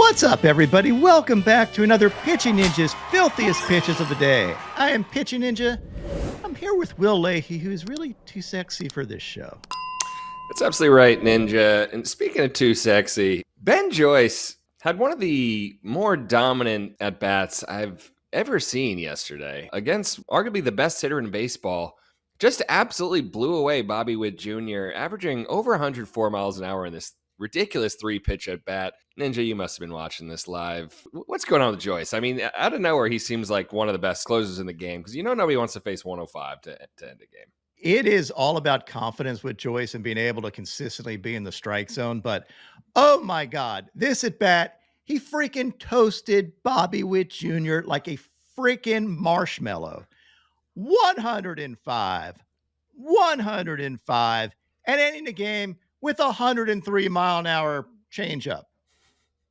What's up, everybody? Welcome back to another Pitching Ninja's Filthiest Pitches of the Day. I am Pitching Ninja. I'm here with Will Leahey, who's really too sexy for this show. That's absolutely right, Ninja. And speaking of too sexy, Ben Joyce had one of the more dominant at-bats I've ever seen yesterday against arguably the best hitter in baseball. Just absolutely blew away Bobby Witt Jr., averaging over 104 miles an hour in this ridiculous three-pitch at-bat. Ninja, you must have been watching this live. What's going on with Joyce? I mean, out of nowhere, he seems like one of the best closers in the game because nobody wants to face 105 to end a game. It is all about confidence with Joyce and being able to consistently be in the strike zone. But, oh my God, this at-bat, he freaking toasted Bobby Witt Jr. like a freaking marshmallow. 105, and ending the game with a 103-mile-an-hour changeup.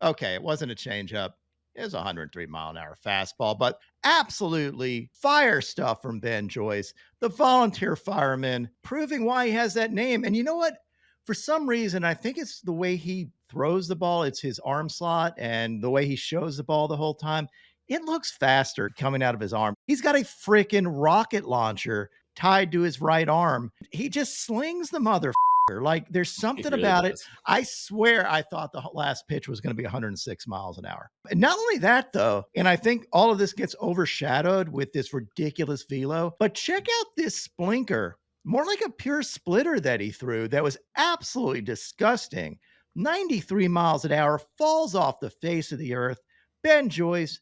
Okay, it wasn't a changeup. It was a 103-mile-an-hour fastball, but absolutely fire stuff from Ben Joyce, the volunteer fireman, proving why he has that name. And you know what? For some reason, I think it's the way he throws the ball. It's his arm slot and the way he shows the ball the whole time. It looks faster coming out of his arm. He's got a freaking rocket launcher tied to his right arm. He just slings the motherfucker. Like, there's something really about it. I swear I thought the last pitch was going to be 106 miles an hour. And not only that, though, and I think all of this gets overshadowed with this ridiculous velo, but check out this splinker. More like a pure splitter that he threw that was absolutely disgusting. 93 miles an hour, falls off the face of the earth. Ben Joyce,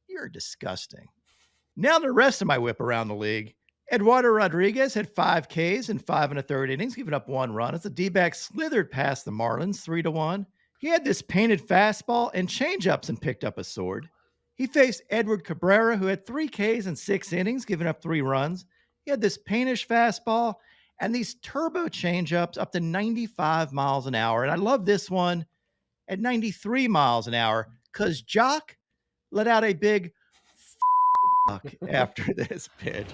you're disgusting. Now the rest of my whip around the league. Eduardo Rodriguez had 5 Ks in 5 1/3 innings, giving up 1 run as the D-backs slithered past the Marlins 3-1. He had this painted fastball and changeups and picked up a sword. He faced Edward Cabrera, who had 3 Ks in 6 innings, giving up 3 runs. He had this paintish fastball and these turbo changeups up to 95 miles an hour. And I love this one at 93 miles an hour because Jock let out a big fuck after this pitch.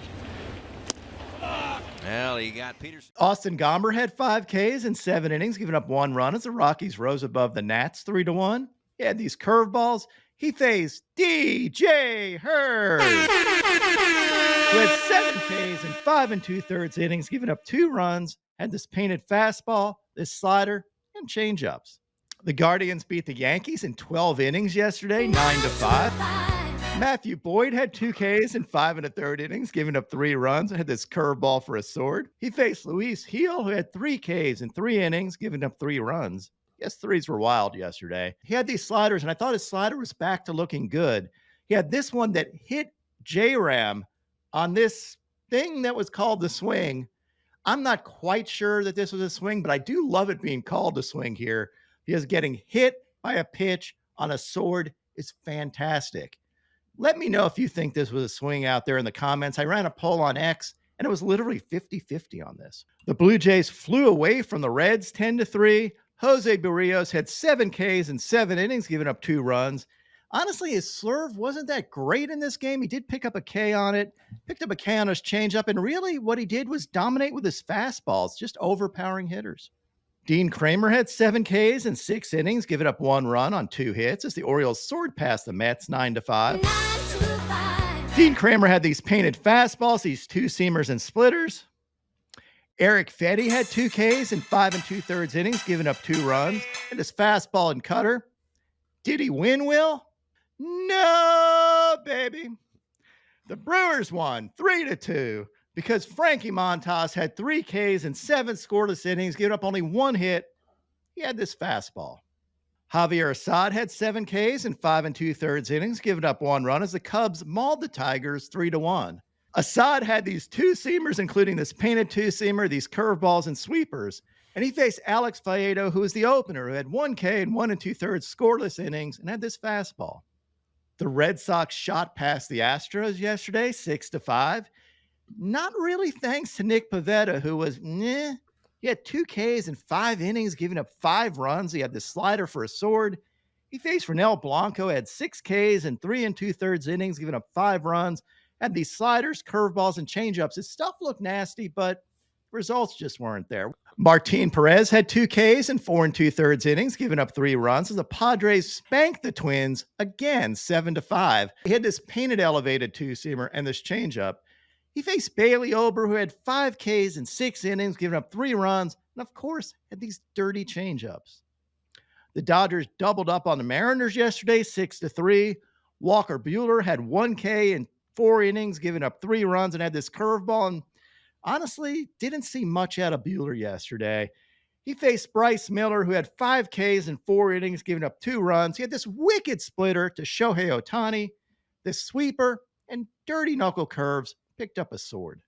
Well, he got Peterson. Austin Gomber had 5 Ks in 7 innings, giving up 1 run as the Rockies rose above the Nats 3-1. He had these curveballs. He faced DJ Hurd, who had 7 Ks in 5 2/3 innings, giving up 2 runs, had this painted fastball, this slider, and changeups. The Guardians beat the Yankees in 12 innings yesterday, 9-5. Matthew Boyd had 2 Ks in 5 1/3 innings, giving up 3 runs and had this curveball for a sword. He faced Luis Gil, who had 3 Ks in 3 innings, giving up 3 runs. Yes, threes were wild yesterday. He had these sliders, and I thought his slider was back to looking good. He had this one that hit J-Ram on this thing that was called the swing. I'm not quite sure that this was a swing, but I do love it being called a swing here because getting hit by a pitch on a sword is fantastic. Let me know if you think this was a swing out there in the comments. I ran a poll on X, and it was literally 50-50 on this. The Blue Jays flew away from the Reds 10-3. Jose Barrios had 7 Ks in 7 innings, giving up 2 runs. Honestly, his serve wasn't that great in this game. He did pick up a K on it, picked up a K on his changeup, and really what he did was dominate with his fastballs, just overpowering hitters. Dean Kramer had 7 Ks in 6 innings, giving up 1 run on 2 hits as the Orioles soared past the Mets 9-5. Dean Kramer had these painted fastballs, these 2-seamers and splitters. Eric Fetty had 2 Ks in 5 2/3 innings, giving up 2 runs, and his fastball and cutter. Did he win, Will? No, baby. The Brewers won 3-2 because Frankie Montas had 3 Ks in 7 scoreless innings, giving up only 1 hit. He had this fastball. Javier Assad had 7 Ks in 5 2/3 innings, giving up 1 run as the Cubs mauled the Tigers 3-1. Assad had these 2-seamers, including this painted 2-seamer, these curveballs and sweepers. And he faced Alex Faedo, who was the opener, who had 1 K in 1 2/3 scoreless innings and had this fastball. The Red Sox shot past the Astros yesterday, 6-5. Not really thanks to Nick Pivetta, who was He had 2 Ks in 5 innings, giving up 5 runs. He had this slider for a sword. He faced Ronel Blanco, had 6 Ks in 3 2/3 innings, giving up 5 runs. Had these sliders, curveballs, and changeups. His stuff looked nasty, but Results just weren't there. Martin Perez had 2 Ks in 4 2/3 innings, giving up 3 runs as the Padres spanked the Twins again 7-5. He had this painted elevated two-seamer and this changeup. He faced Bailey Ober, who had 5 Ks in 6 innings, giving up 3 runs, and of course, had these dirty changeups. The Dodgers doubled up on the Mariners yesterday, 6-3. Walker Buehler had 1 K in 4 innings, giving up 3 runs, and had this curveball. And honestly, didn't see much out of Buehler yesterday. He faced Bryce Miller, who had 5 Ks in 4 innings, giving up 2 runs. He had this wicked splitter to Shohei Ohtani, this sweeper, and dirty knuckle curves, picked up a sword.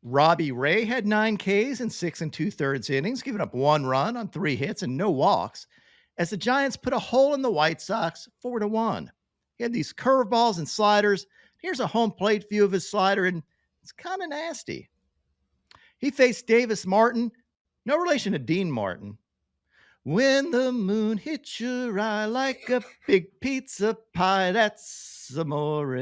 Robbie Ray had 9 Ks in 6 2/3 innings, giving up 1 run on 3 hits and no walks, as the Giants put a hole in the White Sox 4-1. He had these curveballs and sliders. Here's a home plate view of his slider, and it's kind of nasty. He faced Davis Martin, no relation to Dean Martin. When the moon hits your eye like a big pizza pie, that's amore.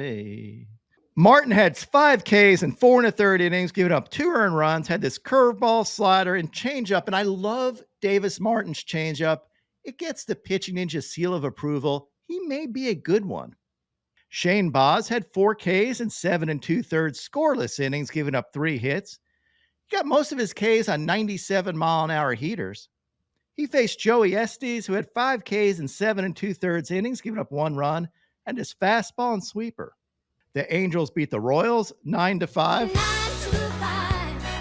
Martin had 5 Ks in 4 1/3 innings, giving up 2 earned runs, had this curveball, slider, and changeup. And I love Davis Martin's changeup. It gets the pitching ninja seal of approval. He may be a good one. Shane Baz had 4 Ks in 7 2/3 scoreless innings, giving up 3 hits. He got most of his Ks on 97-mile-an-hour heaters. He faced Joey Estes, who had 5 Ks in 7 2/3 innings, giving up 1 run, and his fastball and sweeper. The Angels beat the Royals 9-5.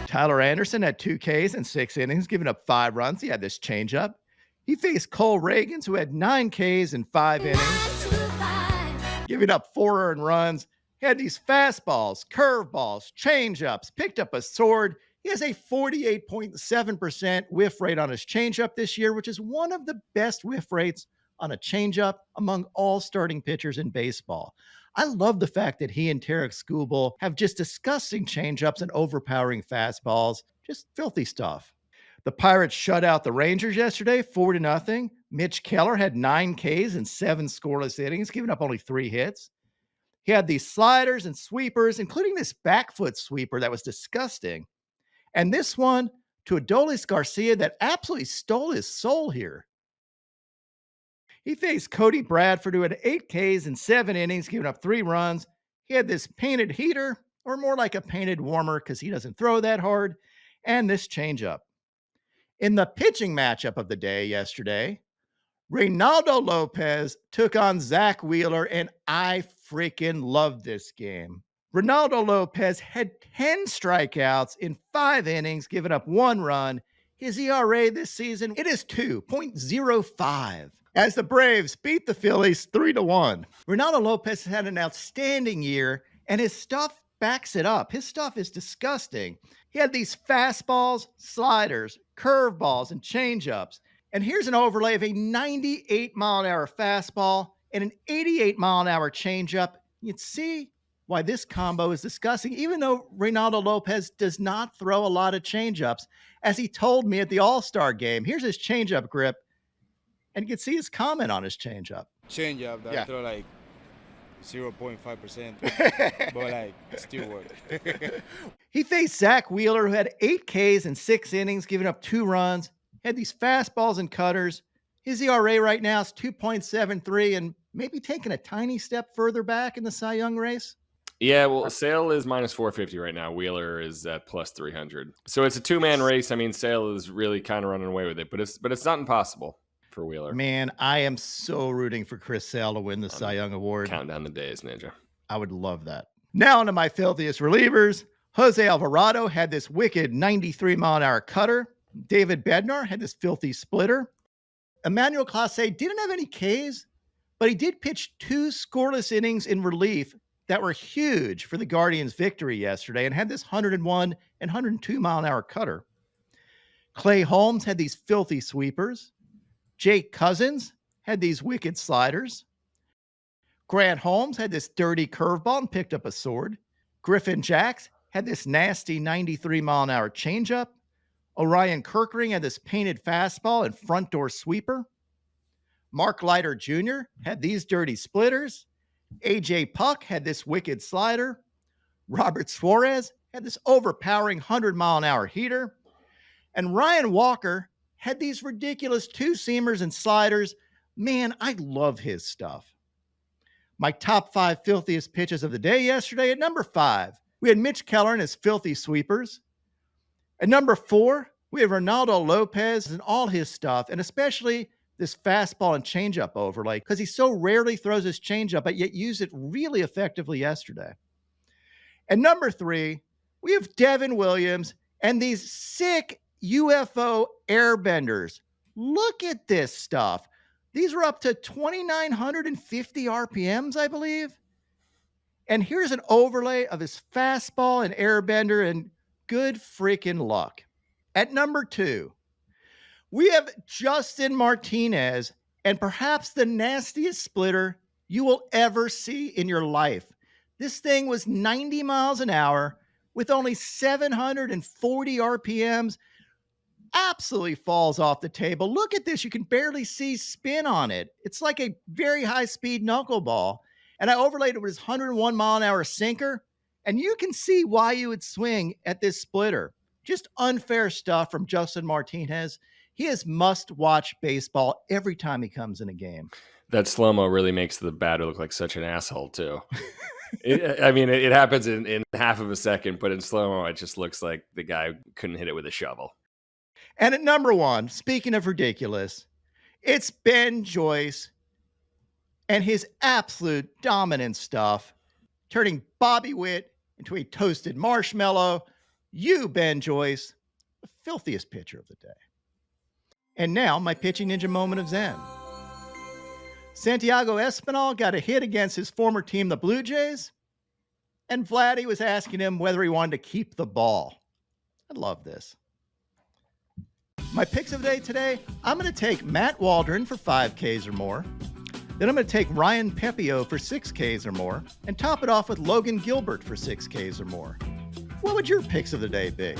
Tyler Anderson had 2 Ks in 6 innings, giving up 5 runs. He had this changeup. He faced Cole Reagans, who had 9 Ks in 5 innings, giving up 4 earned runs. He had these fastballs, curveballs, changeups, picked up a sword. He has a 48.7% whiff rate on his changeup this year, which is one of the best whiff rates on a changeup among all starting pitchers in baseball. I love the fact that he and Tarek Skubal have just disgusting changeups and overpowering fastballs. Just filthy stuff. The Pirates shut out the Rangers yesterday, 4-0. Mitch Keller had 9 Ks in 7 scoreless innings, giving up only 3 hits. He had these sliders and sweepers, including this back foot sweeper that was disgusting. And this one to Adolis Garcia that absolutely stole his soul here. He faced Cody Bradford, who had 8 Ks in 7 innings, giving up 3 runs. He had this painted heater, or more like a painted warmer because he doesn't throw that hard, and this changeup. In the pitching matchup of the day yesterday, Reynaldo Lopez took on Zach Wheeler, and I freaking loved this game. Reynaldo Lopez had 10 strikeouts in 5 innings, giving up 1 run. His ERA this season, it is 2.05. As the Braves beat the Phillies 3-1. Reynaldo Lopez has had an outstanding year, and his stuff backs it up. His stuff is disgusting. He had these fastballs, sliders, curveballs, and changeups. And here's an overlay of a 98-mile-an-hour fastball and an 88-mile-an-hour changeup. You'd see why this combo is disgusting, even though Reynaldo Lopez does not throw a lot of changeups, as he told me at the All-Star game. Here's his changeup grip, and you can see his comment on his changeup. Changeup that I throw like 0.5%, but like still work. He faced Zach Wheeler, who had 8 Ks in 6 innings, giving up 2 runs. Had these fastballs and cutters. His ERA right now is 2.73, and maybe taking a tiny step further back in the Cy Young race. Yeah, well, Sale is minus 450 right now. Wheeler is at plus 300. So it's a 2-man race. I mean, Sale is really kind of running away with it, but it's not impossible for Wheeler. Man, I am so rooting for Chris Sale to win the Cy Young Award. Count down the days, Ninja. I would love that. Now onto my filthiest relievers. Jose Alvarado had this wicked 93-mile-an-hour cutter. David Bednar had this filthy splitter. Emmanuel Clase didn't have any Ks, but he did pitch 2 scoreless innings in relief that were huge for the Guardians' victory yesterday and had this 101 and 102-mile-an-hour cutter. Clay Holmes had these filthy sweepers. Jake Cousins had these wicked sliders. Grant Holmes had this dirty curveball and picked up a sword. Griffin Jacks had this nasty 93-mile-an-hour changeup. Orion Kirkring had this painted fastball and front door sweeper. Mark Leiter Jr. had these dirty splitters. AJ Puck had this wicked slider. Robert Suarez had this overpowering 100-mile-an-hour heater. And Ryan Walker had these ridiculous two-seamers and sliders. Man, I love his stuff. My top 5 filthiest pitches of the day yesterday. At number 5, we had Mitch Keller and his filthy sweepers. At number 4, we have Reynaldo Lopez and all his stuff, and especially this fastball and changeup overlay, because he so rarely throws his changeup, but yet used it really effectively yesterday. And number 3, we have Devin Williams and these sick UFO airbenders. Look at this stuff. These were up to 2,950 RPMs, I believe. And here's an overlay of his fastball and airbender, and good freaking luck. At number 2, we have Justin Martinez, and perhaps the nastiest splitter you will ever see in your life. This thing was 90 miles an hour with only 740 RPMs. Absolutely falls off the table. Look at this. You can barely see spin on it. It's like a very high-speed knuckleball. And I overlaid it with his 101-mile-an-hour sinker, and you can see why you would swing at this splitter. Just unfair stuff from Justin Martinez. He is must-watch baseball every time he comes in a game. That slow-mo really makes the batter look like such an asshole, too. It happens in half of a second, but in slow-mo, it just looks like the guy couldn't hit it with a shovel. And at number 1, speaking of ridiculous, it's Ben Joyce and his absolute dominant stuff, turning Bobby Witt into a toasted marshmallow. You, Ben Joyce, the filthiest pitcher of the day. And now, my pitching ninja moment of Zen. Santiago Espinal got a hit against his former team, the Blue Jays, and Vladdy was asking him whether he wanted to keep the ball. I love this. My picks of the day today, I'm going to take Matt Waldron for 5 Ks or more. Then I'm going to take Ryan Pepio for 6 Ks or more, and top it off with Logan Gilbert for 6 Ks or more. What would your picks of the day be?